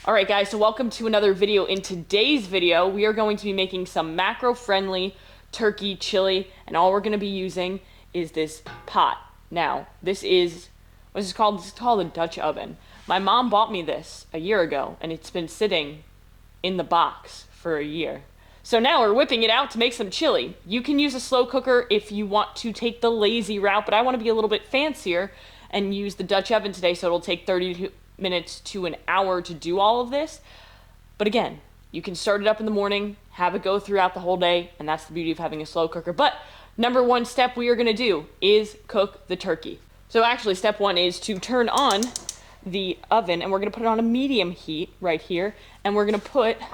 Alright guys, so welcome to another video. In today's video, we are going to be making some macro-friendly turkey chili, and all we're going to be using is this pot. Now, this is, what is this called? This is called a Dutch oven. My mom bought me this a year ago, and it's been sitting in the box for a year. So now we're whipping it out to make some chili. You can use a slow cooker if you want to take the lazy route, but I want to be a little bit fancier and use the Dutch oven today, so it'll take 30 minutes to an hour to do all of this. But again, you can start it up in the morning, have it go throughout the whole day, and that's the beauty of having a slow cooker. But number one step we are going to do is cook the turkey. So actually step one is to turn on the oven, and we're going to put it on a medium heat right here, and we're going to put a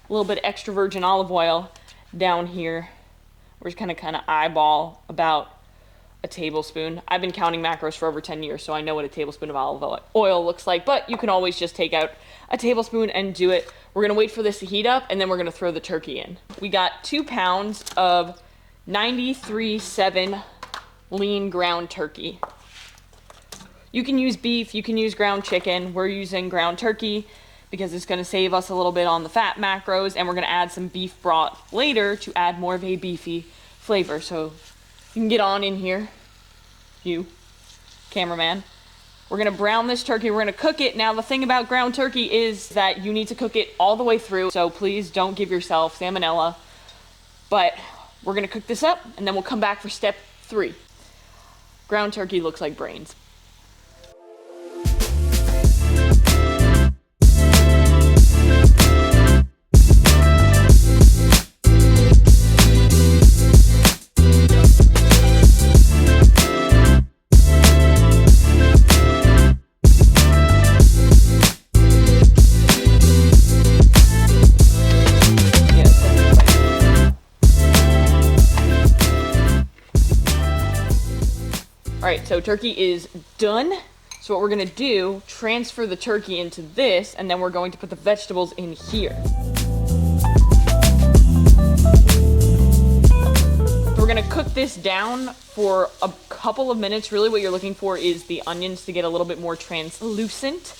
little bit extra virgin olive oil down here. We're just kind of eyeball about a tablespoon. I've been counting macros for over 10 years, so I know what a tablespoon of olive oil looks like, but you can always just take out a tablespoon and do it. We're gonna wait for this to heat up, and then we're gonna throw the turkey in. We got 2 pounds of 93.7 lean ground turkey. You can use beef, you can use ground chicken. We're using ground turkey because it's gonna save us a little bit on the fat macros, and we're gonna add some beef broth later to add more of a beefy flavor. So you can get on in here, you cameraman. We're gonna brown this turkey, we're gonna cook it. Now the thing about ground turkey is that you need to cook it all the way through, so please don't give yourself salmonella. But we're gonna cook this up, and then we'll come back for step 3. Ground turkey looks like brains. Alright, so turkey is done. So what we're going to do, transfer the turkey into this, and then we're going to put the vegetables in here. So we're going to cook this down for a couple of minutes. Really what you're looking for is the onions to get a little bit more translucent.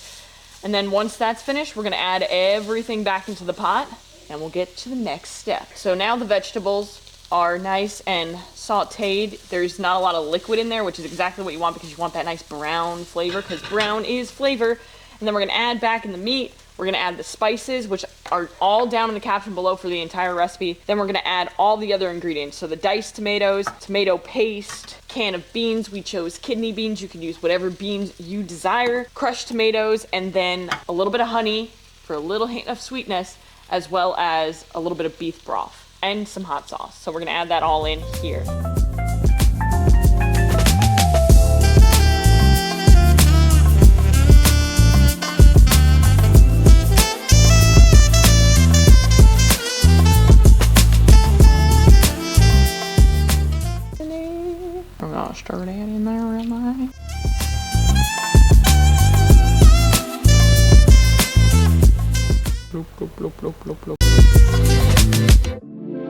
And then once that's finished, we're going to add everything back into the pot, and we'll get to the next step. So now the vegetables are nice and sauteed. There's not a lot of liquid in there, which is exactly what you want because you want that nice brown flavor, because brown is flavor. And then we're gonna add back in the meat. We're gonna add the spices, which are all down in the caption below for the entire recipe. Then we're gonna add all the other ingredients. So the diced tomatoes, tomato paste, can of beans. We chose kidney beans. You can use whatever beans you desire. Crushed tomatoes, and then a little bit of honey for a little hint of sweetness, as well as a little bit of beef broth and some hot sauce. So we're gonna add that all in here. I'm gonna stir that in there real nice. Bloop, bloop, bloop, bloop, bloop, bloop.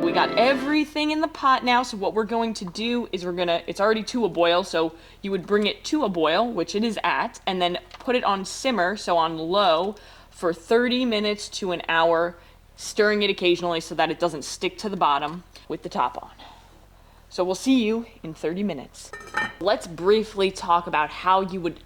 We got everything in the pot now, so what we're going to do is it's already to a boil, so you would bring it to a boil, which it is at, and then put it on simmer, so on low, for 30 minutes to an hour, stirring it occasionally so that it doesn't stick to the bottom with the top on. So we'll see you in 30 minutes. Let's briefly talk about how you would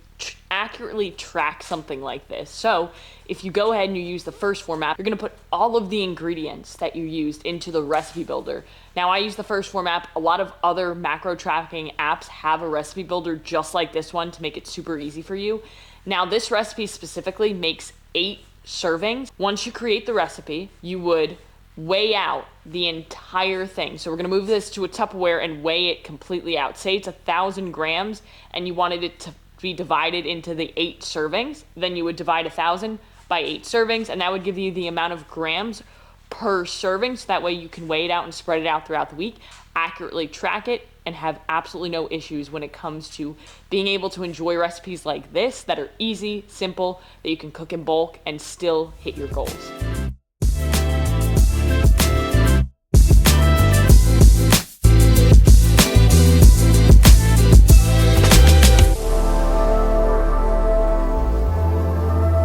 accurately track something like this. So if you go ahead and you use the first format, you're going to put all of the ingredients that you used into the recipe builder. Now I use the first format. A lot of other macro tracking apps have a recipe builder just like this one to make it super easy for you. Now this recipe specifically makes 8 servings. Once you create the recipe, you would weigh out the entire thing. So we're going to move this to a Tupperware and weigh it completely out. Say it's 1,000 grams and you wanted it to be divided into the 8 servings, then you would divide 1,000 by 8 servings, and that would give you the amount of grams per serving, so that way you can weigh it out and spread it out throughout the week, accurately track it, and have absolutely no issues when it comes to being able to enjoy recipes like this that are easy, simple, that you can cook in bulk and still hit your goals.